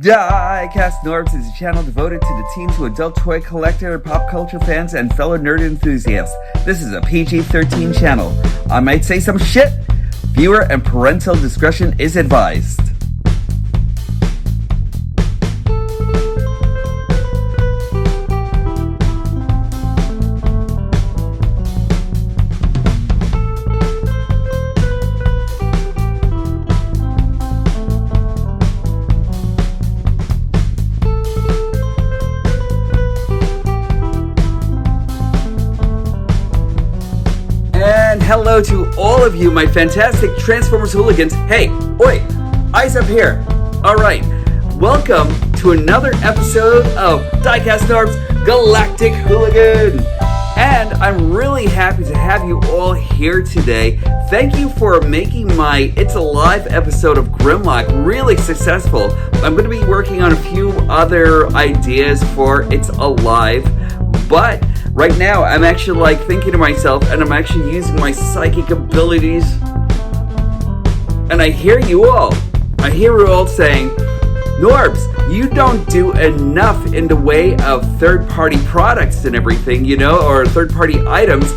Diecast Norbs is a channel devoted to the teen to adult toy collector, pop culture fans, and fellow nerd enthusiasts. This is a PG-13 channel. I might say some shit. Viewer and parental discretion is advised. And hello to all of you, my fantastic Transformers hooligans. Hey, oi, eyes up here. Alright, welcome to another episode of Diecast Norbs Galactic Hooligan. And I'm really happy to have you all here today. Thank you for making my It's Alive episode of Grimlock really successful. I'm going to be working on a few other ideas for It's Alive, but right now, I'm actually thinking to myself, and I'm actually using my psychic abilities. And I hear you all. I hear you all saying, Norbs, you don't do enough in the way of third-party products and everything, or third-party items.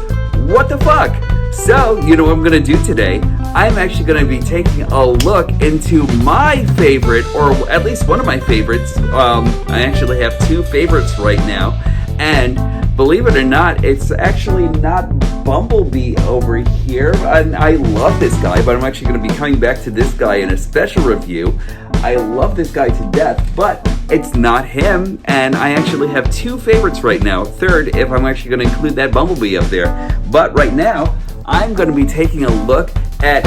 What the fuck? So, you know what I'm going to do today? I'm actually going to be taking a look into my favorite, or at least one of my favorites. I actually have two favorites right now. And believe it or not, it's actually not Bumblebee over here. And I love this guy, but I'm actually going to be coming back to this guy in a special review. I love this guy to death, but it's not him. And I actually have two favorites right now. Third, if I'm actually going to include that Bumblebee up there. But right now, I'm going to be taking a look at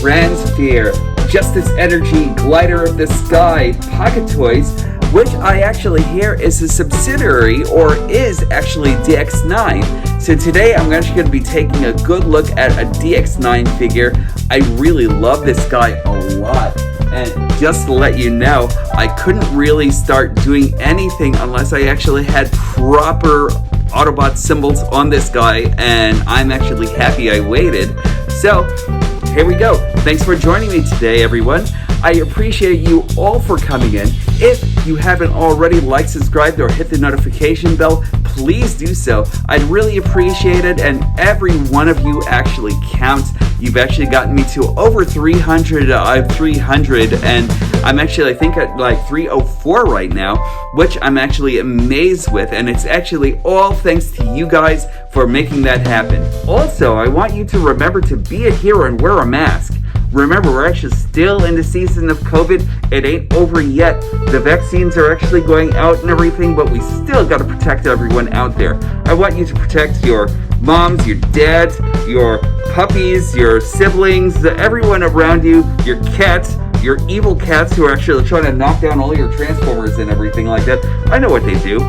Transfer, Justice Energy, Glider of the Sky, Pocket Toys, which I actually hear is a subsidiary, or is actually DX9. So today I'm actually going to be taking a good look at a DX9 figure. I really love this guy a lot. And just to let you know, I couldn't really start doing anything unless I actually had proper Autobot symbols on this guy, and I'm actually happy I waited. So here we go. Thanks for joining me today, everyone. I appreciate you all for coming in. If you haven't already liked, subscribed, or hit the notification bell, please do so. I'd really appreciate it, and every one of you actually counts. You've actually gotten me to over 300, and I'm actually, I think, at 304 right now, which I'm actually amazed with, and it's actually all thanks to you guys for making that happen. Also, I want you to remember to be a hero and wear a mask. Remember, we're actually still in the season of COVID. It ain't over yet. The vaccines are actually going out and everything, but we still got to protect everyone out there. I want you to protect your moms, your dads, your puppies, your siblings, everyone around you, your cats, your evil cats who are actually trying to knock down all your Transformers and everything like that. I know what they do.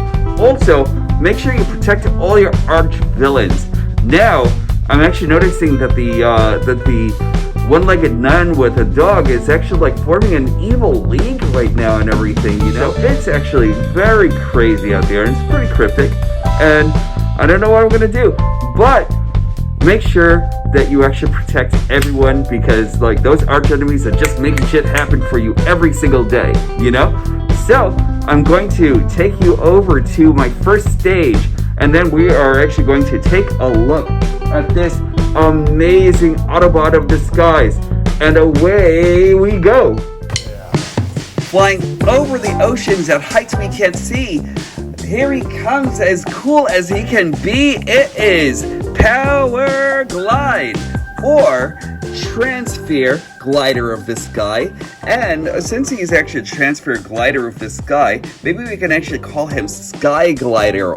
Also, make sure you protect all your arch villains. Now, I'm actually noticing that the one-legged nun with a dog is actually forming an evil league right now and everything, So it's actually very crazy out there, and it's pretty cryptic, and I don't know what I'm gonna do, but make sure that you actually protect everyone, because those arch enemies are just making shit happen for you every single day, So I'm going to take you over to my first stage, and then we are actually going to take a look at this amazing Autobot of the skies, and away we go. Flying over the oceans at heights we can't see, here he comes, as cool as he can be. It is Powerglide, or Transfer Glider of the Sky. And since he's actually a Transfer Glider of the Sky, maybe we can actually call him Sky Glider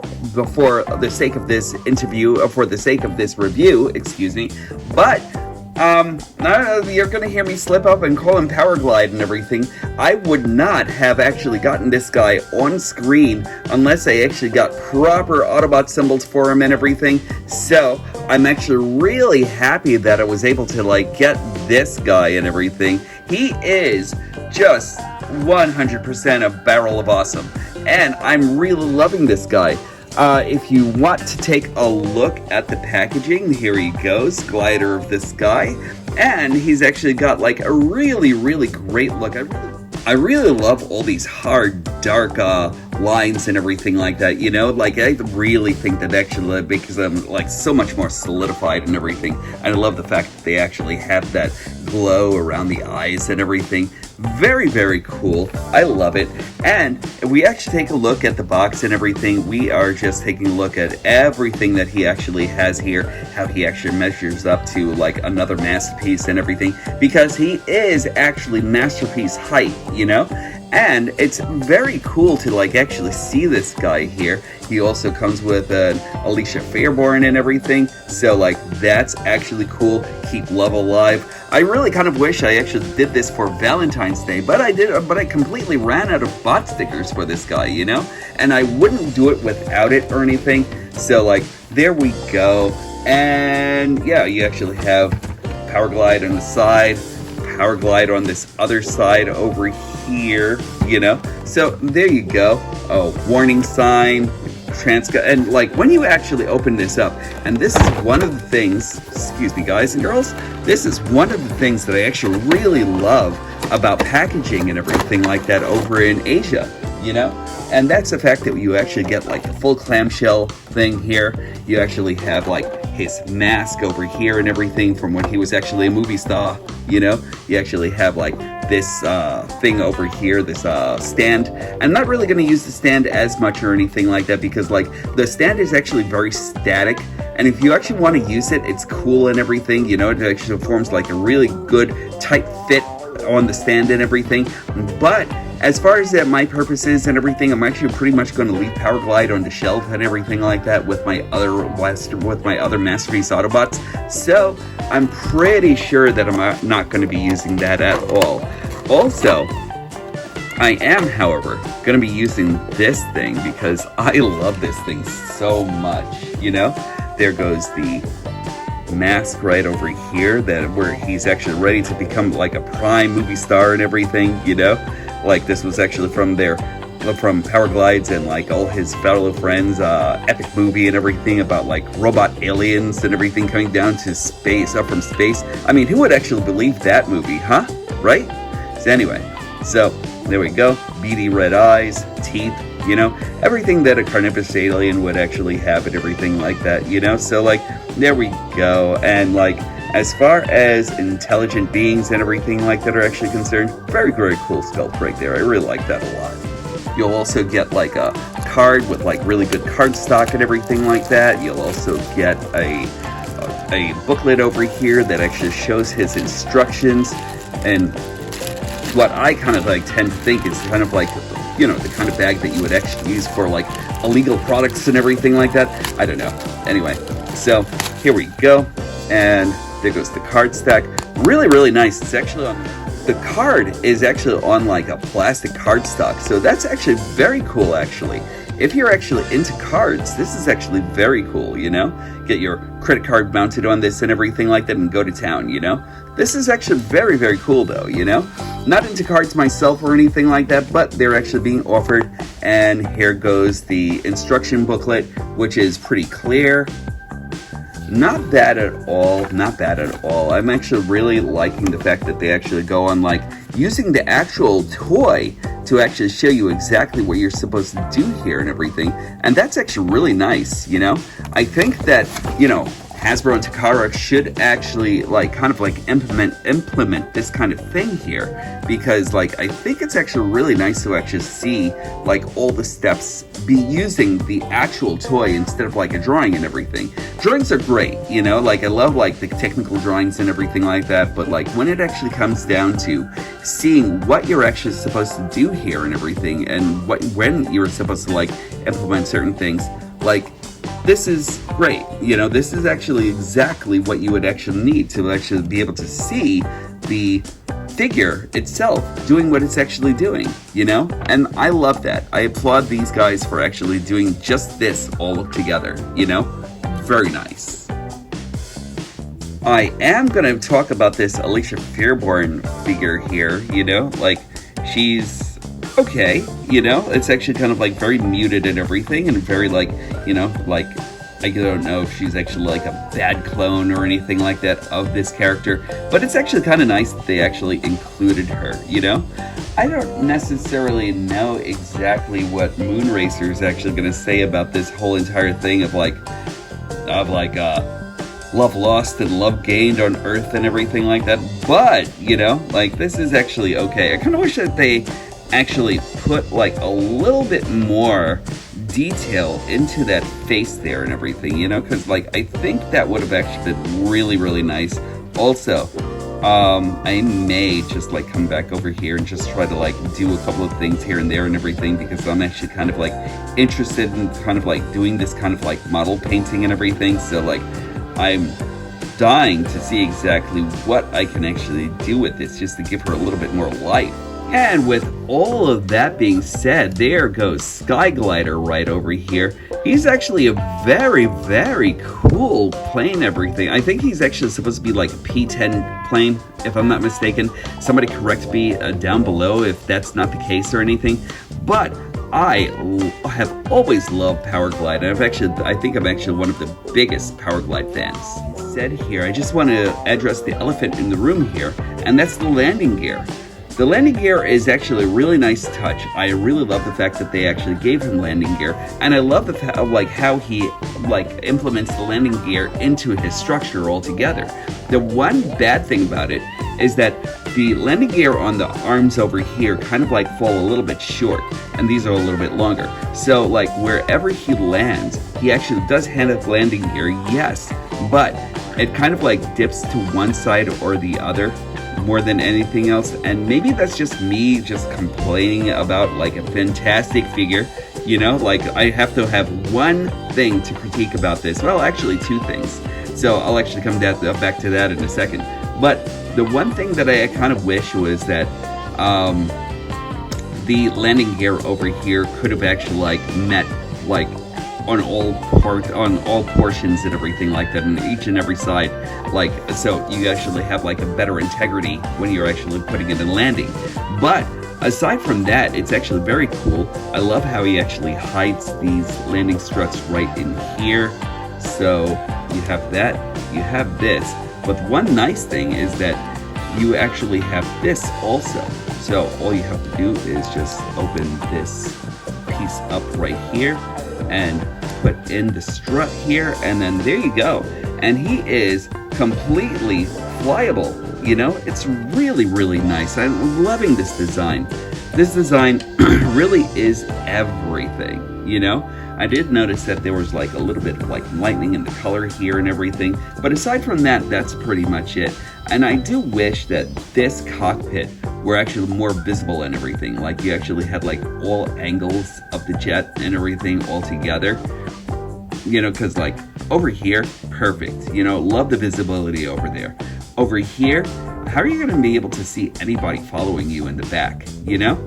for the sake of this interview, for the sake of this review, excuse me. But you're gonna hear me slip up and call him Powerglide and everything. I would not have actually gotten this guy on screen unless I actually got proper Autobot symbols for him and everything. So I'm actually really happy that I was able to get this guy and everything. He is just 100% a barrel of awesome, and I'm really loving this guy. If you want to take a look at the packaging, here he goes, Glider of the Sky, and he's actually got a really, really great look. I really I really love all these hard, dark lines and everything like that, you know? Like, I really think that actually makes them, like, so much more solidified and everything. And I love the fact that they actually have that glow around the eyes and everything. Very, very cool. I love it. And if we actually take a look at the box and everything, we are just taking a look at everything that he actually has here, how he actually measures up to like another masterpiece and everything, because he is actually masterpiece height, you know? And it's very cool to like actually see this guy here. He also comes with an Alicia Fairborn and everything, so like that's actually cool. Keep love alive. I really kind of wish I actually did this for Valentine's Day, but I completely ran out of bot stickers for this guy, you know? And I wouldn't do it without it or anything. So like there we go. And yeah, you actually have Powerglide on the side, Powerglide on this other side over here, you know? So there you go. Oh, warning sign, and like when you actually open this up, and this is one of the things, excuse me guys and girls, this is one of the things that I actually really love about packaging and everything like that over in Asia, you know? And that's the fact that you actually get like the full clamshell thing here. You actually have like his mask over here and everything from when he was actually a movie star, you know? You actually have like this thing over here, this stand. I'm not really going to use the stand as much or anything like that because like the stand is actually very static, and if you actually want to use it, it's cool and everything, you know? It actually forms like a really good tight fit on the stand and everything. But as far as my purposes and everything, I'm actually pretty much going to leave Powerglide on the shelf and everything like that with my other Masterpiece Autobots. So I'm pretty sure that I'm not going to be using that at all. Also, I am, however, going to be using this thing because I love this thing so much, you know? There goes the mask right over here where he's actually ready to become like a prime movie star and everything, you know? Like this was actually from Powerglides and like all his fellow friends epic movie and everything about like robot aliens and everything coming down to space, up from space. I mean, who would actually believe that movie, huh? Right? So anyway, so there we go. Beady red eyes, teeth, you know, everything that a carnivorous alien would actually have and everything like that, you know? So like, there we go. And like, as far as intelligent beings and everything like that are actually concerned, very, very cool sculpt right there. I really like that a lot. You'll also get like a card with like really good card stock and everything like that. You'll also get a booklet over here that actually shows his instructions, and what I kind of like tend to think is kind of like, you know, the kind of bag that you would actually use for like illegal products and everything like that. I don't know. Anyway, so here we go. And there goes the card stack. Really, really nice. It's actually on, the card is actually on like a plastic cardstock. So that's actually very cool, actually. If you're actually into cards, this is actually very cool, you know? Get your credit card mounted on this and everything like that and go to town, you know? This is actually very, very cool though, you know? Not into cards myself or anything like that, but they're actually being offered. And here goes the instruction booklet, which is pretty clear. Not bad at all, not bad at all. I'm actually really liking the fact that they actually go on like using the actual toy to actually show you exactly what you're supposed to do here and everything. And that's actually really nice, you know? I think that, you know, Hasbro and Takara should actually like kind of like implement this kind of thing here, because like I think it's actually really nice to actually see like all the steps be using the actual toy instead of like a drawing and everything. Drawings are great, you know, like I love like the technical drawings and everything like that, but like when it actually comes down to seeing what you're actually supposed to do here and everything, and when you're supposed to like implement certain things, like this is great, you know, this is actually exactly what you would actually need to actually be able to see the figure itself doing what it's actually doing, you know? And I love that. I applaud these guys for actually doing just this all together, you know? Very nice. I am going to talk about this Alicia Fairborn figure here, you know? Like, she's okay, you know? It's actually kind of like very muted and everything, and very like, you know, like I don't know if she's actually like a bad clone or anything like that of this character, but it's actually kind of nice that they actually included her, you know? I don't necessarily know exactly what Moonracer is actually going to say about this whole entire thing of love lost and love gained on Earth and everything like that, but, you know, like, this is actually okay. I kind of wish that they actually put like a little bit more detail into that face there and everything, you know, because like I think that would have actually been really, really nice. Also, I may just like come back over here and just try to like do a couple of things here and there and everything, because I'm actually kind of like interested in kind of like doing this kind of like model painting and everything. So like I'm dying to see exactly what I can actually do with this, just to give her a little bit more life. And with all of that being said, there goes Skyglider right over here. He's actually a very, very cool plane, everything. I think he's actually supposed to be like a P-10 plane, if I'm not mistaken. Somebody correct me down below if that's not the case or anything. But I have always loved Powerglide, and I think I'm actually one of the biggest Powerglide fans. Said here, I just want to address the elephant in the room here, and that's the landing gear. The landing gear is actually a really nice touch. I really love the fact that they actually gave him landing gear, and I love how he implements the landing gear into his structure altogether. The one bad thing about it is that the landing gear on the arms over here kind of like fall a little bit short, and these are a little bit longer. So like wherever he lands, he actually does have landing gear, yes, but it kind of like dips to one side or the other more than anything else, and maybe that's just me just complaining about like a fantastic figure, you know, like I have to have one thing to critique about this, well actually two things, so I'll actually come back to that in a second. But the one thing that I kind of wish was that the landing gear over here could have actually like met like on all portions and everything like that, on each and every side, like so you actually have like a better integrity when you're actually putting it in landing. But aside from that, it's actually very cool. I love how he actually hides these landing struts right in here. So you have that, you have this, but one nice thing is that you actually have this also. So all you have to do is just open this piece up right here and put in the strut here, and then there you go. And he is completely flyable, you know? It's really, really nice. I'm loving this design. This design really is everything, you know? I did notice that there was like a little bit of like lightning in the color here and everything, but aside from that, that's pretty much it. And I do wish that this cockpit were actually more visible and everything, like you actually had like all angles of the jet and everything all together, you know, because like over here, perfect, you know, love the visibility over there. Over here, how are you going to be able to see anybody following you in the back, you know?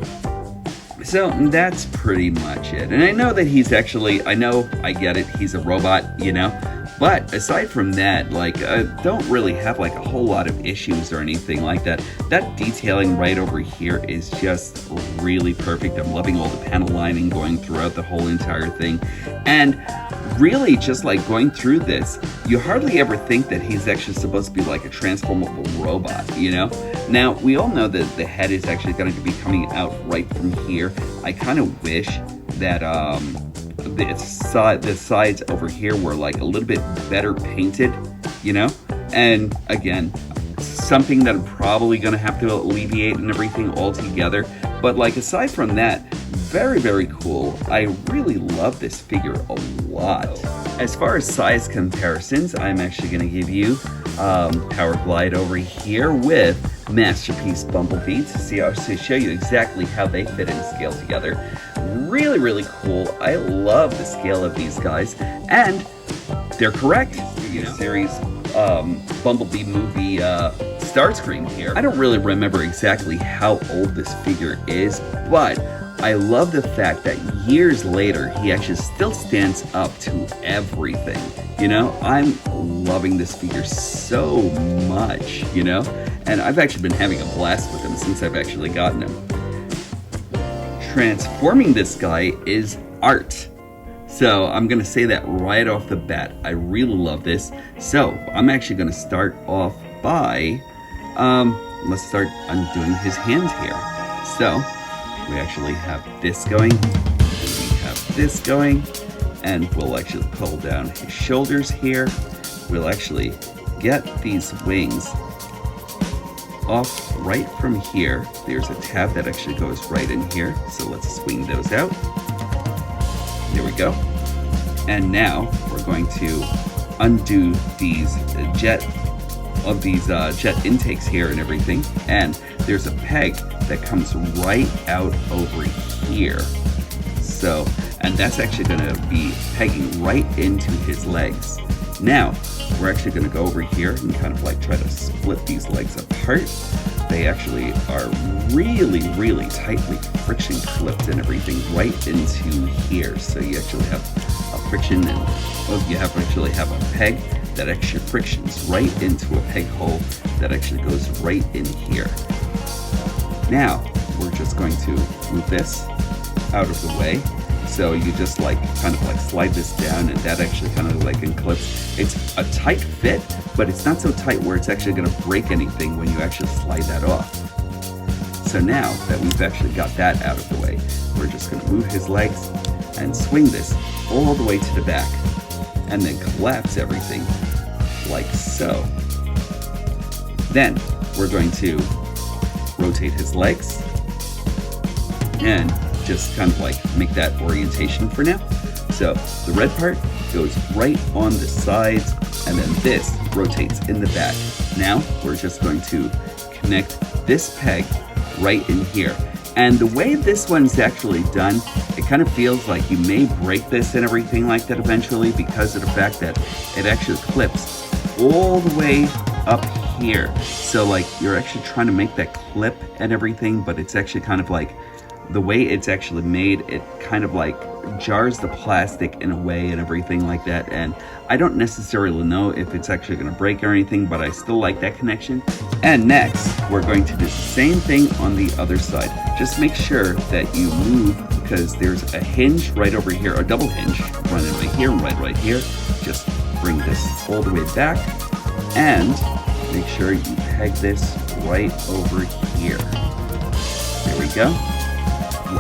So that's pretty much it. And I know that he's actually, I get it, he's a robot, you know, but aside from that, like, I don't really have like a whole lot of issues or anything like that. That detailing right over here is just really perfect. I'm loving all the panel lining going throughout the whole entire thing. And really just like going through this, you hardly ever think that he's actually supposed to be like a transformable robot, you know? Now, we all know that the head is actually going to be coming out right from here. I kind of wish that the sides over here were like a little bit better painted, you know? And again, something that I'm probably going to have to alleviate and everything altogether. But like aside from that, very, very cool. I really love this figure a lot. As far as size comparisons, I'm actually going to give you Powerglide over here with Masterpiece Bumblebee to show you exactly how they fit and scale together. Really, really cool. I love the scale of these guys, and they're correct. You know, series Bumblebee movie Starscream here. I don't really remember exactly how old this figure is, but I love the fact that years later, he actually still stands up to everything. You know, I'm loving this figure so much, you know, and I've actually been having a blast with him since I've actually gotten him. Transforming this guy is art. So I'm going to say that right off the bat. I really love this. So I'm actually going to start off by, let's start undoing his hands here. So we actually have this going, we have this going, and we'll actually pull down his shoulders here. We'll actually get these wings off right from here. There's a tab that actually goes right in here. So let's swing those out. There we go. And now we're going to undo these jet intakes here and everything. And there's a peg that comes right out over here. So, and that's actually going to be pegging right into his legs. Now, we're actually going to go over here and kind of like try to split these legs apart. They actually are really, really tightly friction clipped and everything right into here. So you actually have a friction and you actually have a peg that actually frictions right into a peg hole that actually goes right in here. Now, we're just going to move this out of the way. So you just like kind of like slide this down and that actually kind of like unclips. It's a tight fit, but it's not so tight where it's actually going to break anything when you actually slide that off. So now that we've actually got that out of the way, we're just going to move his legs and swing this all the way to the back and then collapse everything like so. Then we're going to rotate his legs and just kind of like make that orientation for now. So the red part goes right on the sides and then this rotates in the back. Now we're just going to connect this peg right in here. And the way this one's actually done, it kind of feels like you may break this and everything like that eventually because of the fact that it actually clips all the way up here. So like you're actually trying to make that clip and everything, but it's actually kind of like the way it's actually made, it kind of like jars the plastic in a way and everything like that. And I don't necessarily know if it's actually going to break or anything, but I still like that connection. And next, we're going to do the same thing on the other side. Just make sure that you move because there's a hinge right over here, a double hinge running right here and right here. Just bring this all the way back and make sure you peg this right over here. There we go.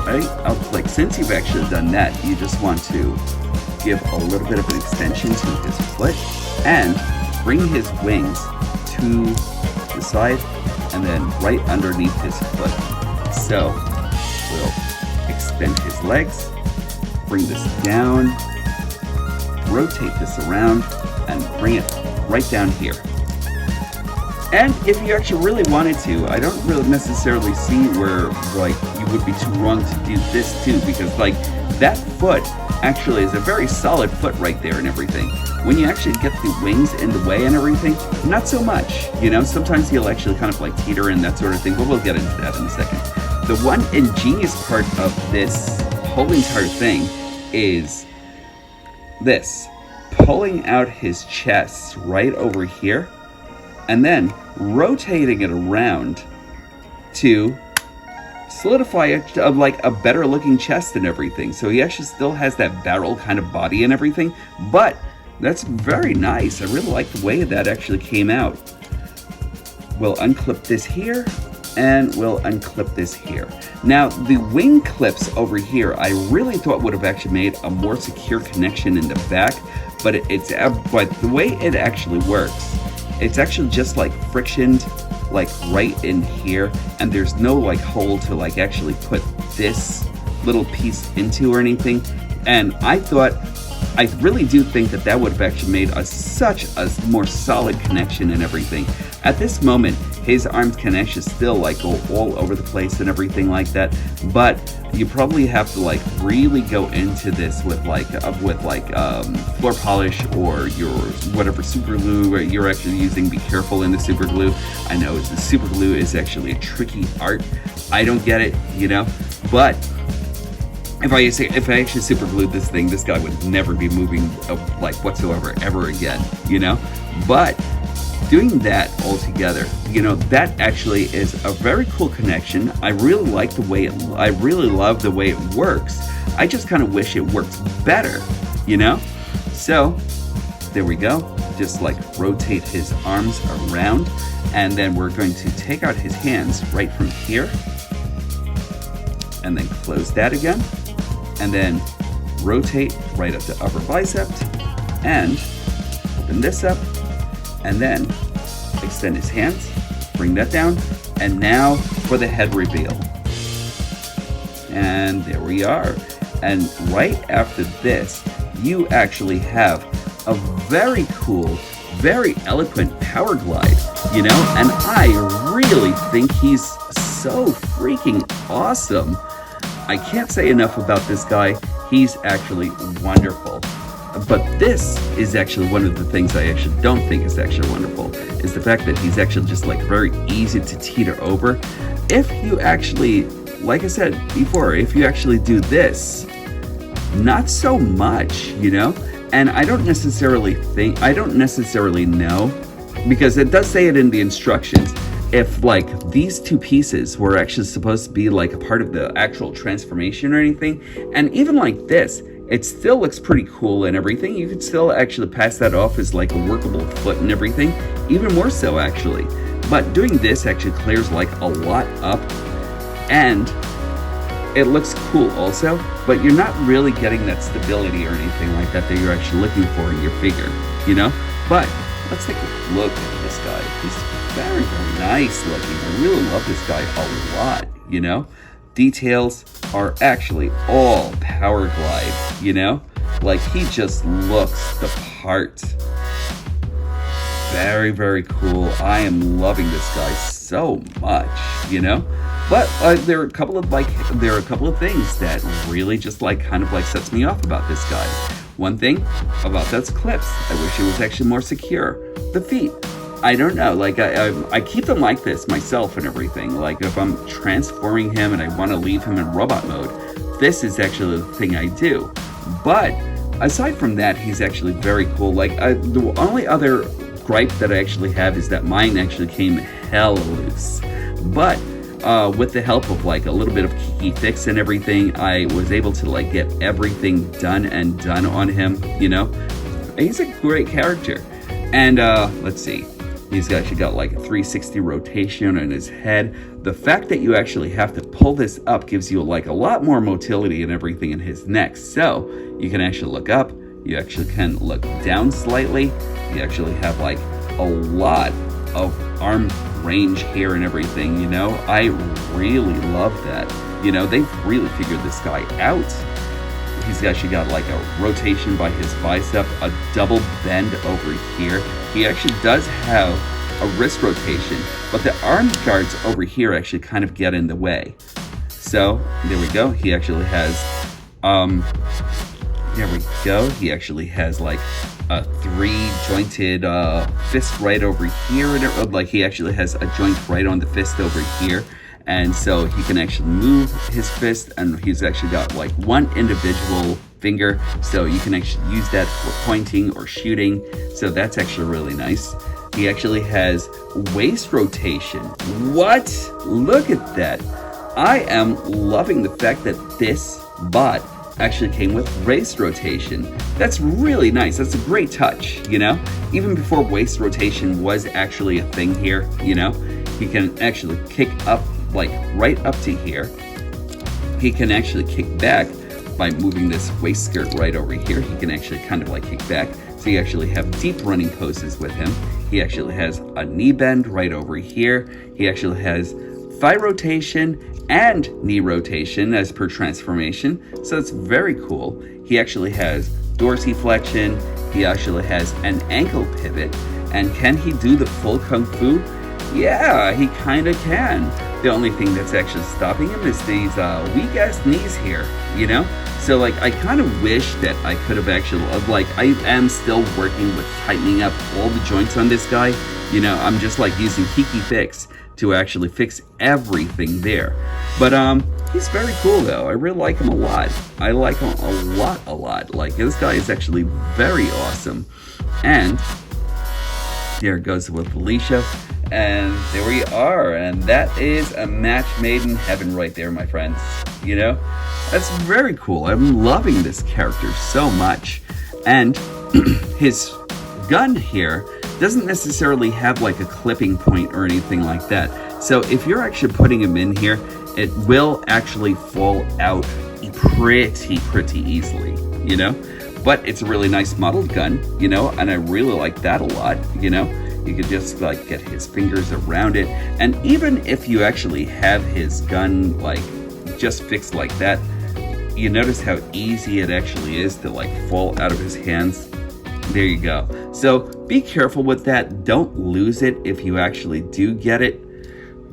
Right? Like since you've actually done that, you just want to give a little bit of an extension to his foot and bring his wings to the side and then right underneath his foot. So we'll extend his legs, bring this down, rotate this around and bring it right down here. And if you actually really wanted to, I don't really necessarily see where like you would be too wrong to do this too, because like that foot actually is a very solid foot right there and everything. When you actually get the wings in the way and everything, not so much. You know, sometimes he'll actually kind of like teeter and that sort of thing, but we'll get into that in a second. The one ingenious part of this whole entire thing is this, pulling out his chest right over here and then rotating it around to solidify it of like a better looking chest and everything. So he actually still has that barrel kind of body and everything, but that's very nice. I really like the way that actually came out. We'll unclip this here and we'll unclip this here. Now the wing clips over here, I really thought would have actually made a more secure connection in the back, but but the way it actually works, it's actually just like frictioned like right in here, and there's no like hole to like actually put this little piece into or anything. And I really do think that that would have actually made such a more solid connection and everything. At this moment, his arms can actually still like go all over the place and everything like that, but you probably have to like really go into this with floor polish or your whatever super glue you're actually using. Be careful in the super glue. I know the super glue is actually a tricky art. I don't get it, you know, but if I actually super glued this thing, this guy would never be moving like whatsoever ever again, you know. But doing that all together, you know, that actually is a very cool connection. I really like the way I really love the way it works. I just kind of wish it worked better, you know? So there we go. Just like rotate his arms around, and then we're going to take out his hands right from here, and then close that again, and then rotate right up to upper bicep, and open this up, and then extend his hands, bring that down, and now for the head reveal. And there we are. And right after this, you actually have a very cool, very eloquent Powerglide, you know? And I really think he's so freaking awesome. I can't say enough about this guy. He's actually wonderful. But this is actually one of the things I actually don't think is actually wonderful, is the fact that he's actually just like very easy to teeter over. If you actually, like I said before, if you actually do this, not so much, you know? And I don't necessarily know, because it does say it in the instructions, if like these two pieces were actually supposed to be like a part of the actual transformation or anything. And even like this, it still looks pretty cool and everything. You could still actually pass that off as like a workable foot and everything, even more so actually. But doing this actually clears like a lot up, and it looks cool also, but you're not really getting that stability or anything like that you're actually looking for in your figure, you know? But let's take a look at this guy. He's very, very nice looking. I really love this guy a lot, you know? Details are actually all Powerglide, you know? Like, he just looks the part. Very, very cool. I am loving this guy so much, you know? But there are a couple of things that really just like kind of like sets me off about this guy. One thing about those clips, I wish it was actually more secure. The feet, I don't know, like I keep them like this myself and everything. Like if I'm transforming him and I want to leave him in robot mode, this is actually the thing I do. But aside from that, he's actually very cool. Like the only other gripe that I actually have is that mine actually came hella loose. But with the help of like a little bit of Kiki Fix and everything, I was able to like get everything done on him, you know? He's a great character. And let's see, he's actually got like a 360 rotation on his head. The fact that you actually have to pull this up gives you like a lot more motility and everything in his neck. So you can actually look up, you actually can look down slightly. You actually have like a lot of arm range here and everything, you know? I really love that. You know, they've really figured this guy out. He's actually got like a rotation by his bicep, a double bend over here. He actually does have a wrist rotation, but the arm guards over here actually kind of get in the way. So there we go. He actually has, there we go. He actually has like a 3-jointed fist right over here, and like he actually has a joint right on the fist over here, and so he can actually move his fist, and he's actually got like one individual finger, so you can actually use that for pointing or shooting. So that's actually really nice. He actually has waist rotation. What? Look at that. I am loving the fact that this bot actually came with waist rotation. That's really nice. That's a great touch, you know? Even before waist rotation was actually a thing here, you know? He can actually kick up, like right up to here. He can actually kick back by moving this waist skirt right over here. He can actually kind of like kick back. So you actually have deep running poses with him. He actually has a knee bend right over here. He actually has thigh rotation and knee rotation as per transformation, so it's very cool. He actually has dorsiflexion. He actually has an ankle pivot. And can he do the full kung fu? Yeah, he kind of can. The only thing that's actually stopping him is these weak ass knees here, you know? So like I kind of wish that I could have actually, like I am still working with tightening up all the joints on this guy. You know, I'm just like using Kiki Fix to actually fix everything there. But he's very cool though. I really like him a lot. I like him a lot. Like this guy is actually very awesome. And There it goes with Alicia. And there we are. And that is a match made in heaven right there, my friends. You know? That's very cool. I'm loving this character so much. And his gun here doesn't necessarily have like a clipping point or anything like that. So if you're actually putting him in here, it will actually fall out pretty easily, you know? But it's a really nice modeled gun, you know, and I really like that a lot, you know? You could just like get his fingers around it. And even if you actually have his gun like just fixed like that, you notice how easy it actually is to like fall out of his hands. There you go. So be careful with that. Don't lose it if you actually do get it.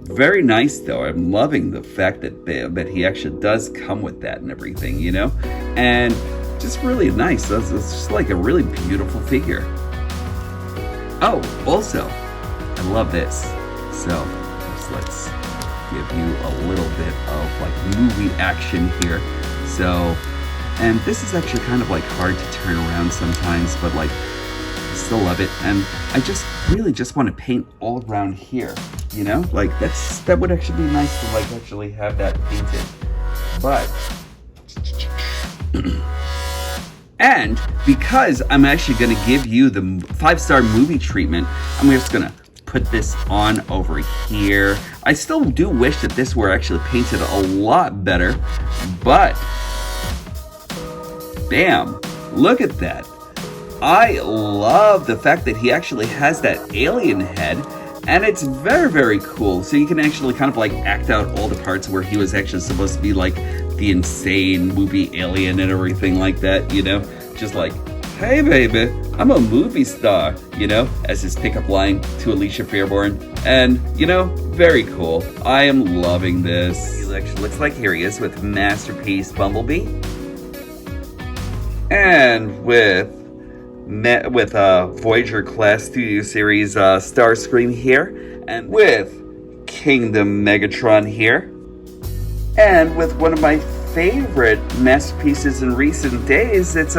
Very nice though. I'm loving the fact that he actually does come with that and everything, you know? And just really nice. It's just like a really beautiful figure. Oh, also, I love this. So just let's give you a little bit of like movie action here. So, and this is actually kind of like hard to turn around sometimes, but like I still love it. And I just really just want to paint all around here, you know? Like that would actually be nice to like actually have that painted. But and because I'm actually going to give you the 5-star movie treatment, I'm just going to put this on over here. I still do wish that this were actually painted a lot better, but bam, look at that. I love the fact that he actually has that alien head, and it's very cool. So you can actually kind of like act out all the parts where he was actually supposed to be like the insane movie alien and everything like that, you know? Just like, hey baby, I'm a movie star, you know, as his pickup line to Alicia Fairborn. And, you know, very cool. I am loving this. He actually looks like here he is with Masterpiece Bumblebee. And with Voyager Class Studio Series Starscream here. And with Kingdom Megatron here. And with one of my favorite masterpieces in recent days, it's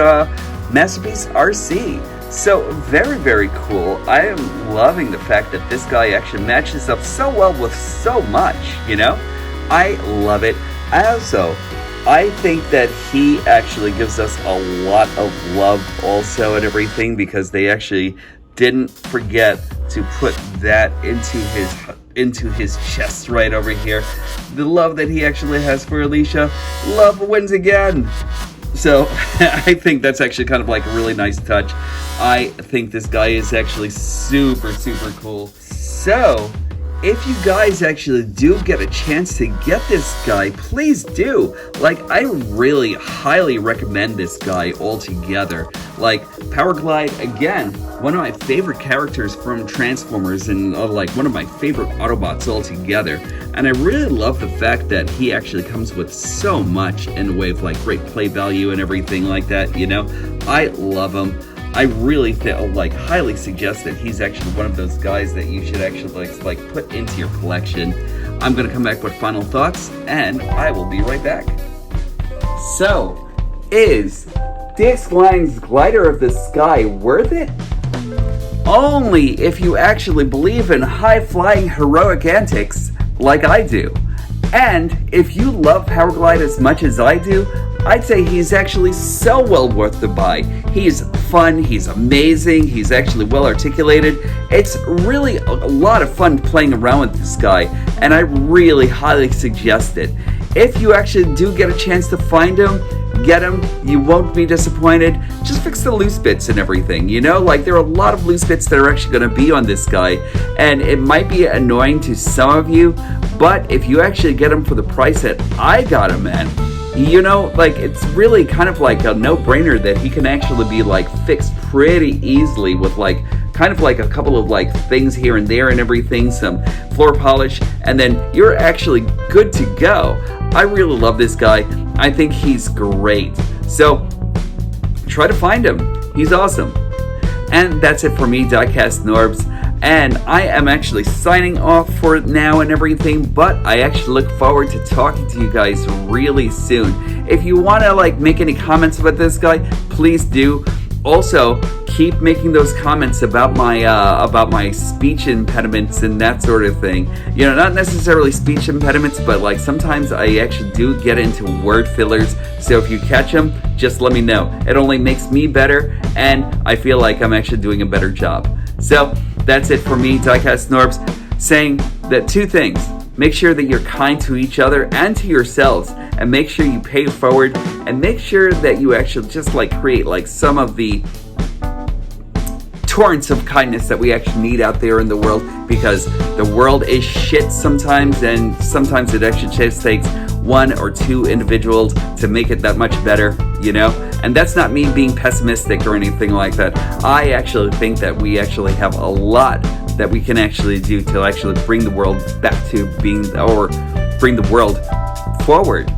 Masterpiece RC. So very cool. I am loving the fact that this guy actually matches up so well with so much, you know? I love it. I think that he actually gives us a lot of love also and everything, because they actually didn't forget to put that into his chest right over here. The love that he actually has for Alicia. Love wins again. So I think that's actually kind of like a really nice touch. I think this guy is actually super cool. So if you guys actually do get a chance to get this guy, please do. Like, I really highly recommend this guy altogether. Like, Powerglide, again, one of my favorite characters from Transformers, and like one of my favorite Autobots altogether. And I really love the fact that he actually comes with so much in the way of like great play value and everything like that, you know? I love him. I really like highly suggest that he's actually one of those guys that you should actually like put into your collection. I'm gonna come back with final thoughts, and I will be right back. So, is DX9's Glider of the Sky worth it? Only if you actually believe in high-flying heroic antics like I do. And if you love Powerglide as much as I do, I'd say he's actually so well worth the buy. He's fun, he's amazing, he's actually well articulated. It's really a lot of fun playing around with this guy, and I really highly suggest it. If you actually do get a chance to find him, get him, you won't be disappointed. Just fix the loose bits and everything, you know? Like, there are a lot of loose bits that are actually going to be on this guy, and it might be annoying to some of you, but if you actually get him for the price that I got him at, you know, like, it's really kind of like a no-brainer that he can actually be like fixed pretty easily with like kind of like a couple of like things here and there and everything, some floor polish, and then you're actually good to go. I really love this guy. I think he's great. So try to find him. He's awesome. And that's it for me, Diecast Norbs. And I am actually signing off for now and everything, but I actually look forward to talking to you guys really soon. If you want to like make any comments about this guy, please do. Also, keep making those comments about my speech impediments and that sort of thing. You know, not necessarily speech impediments, but like sometimes I actually do get into word fillers. So if you catch them, just let me know. It only makes me better, and I feel like I'm actually doing a better job. So that's it for me, Diecast Norbs, saying that 2 things. Make sure that you're kind to each other and to yourselves, and make sure you pay it forward, and make sure that you actually just like create like some of the torrents of kindness that we actually need out there in the world, because the world is shit sometimes, and sometimes it actually just takes 1 or 2 individuals to make it that much better, you know? And that's not me being pessimistic or anything like that. I actually think that we actually have a lot that we can actually do to actually bring the world back to being, or bring the world forward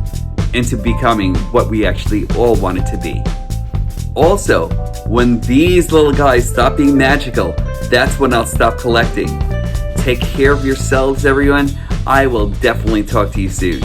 into becoming what we actually all want it to be. Also, when these little guys stop being magical, that's when I'll stop collecting. Take care of yourselves, everyone. I will definitely talk to you soon.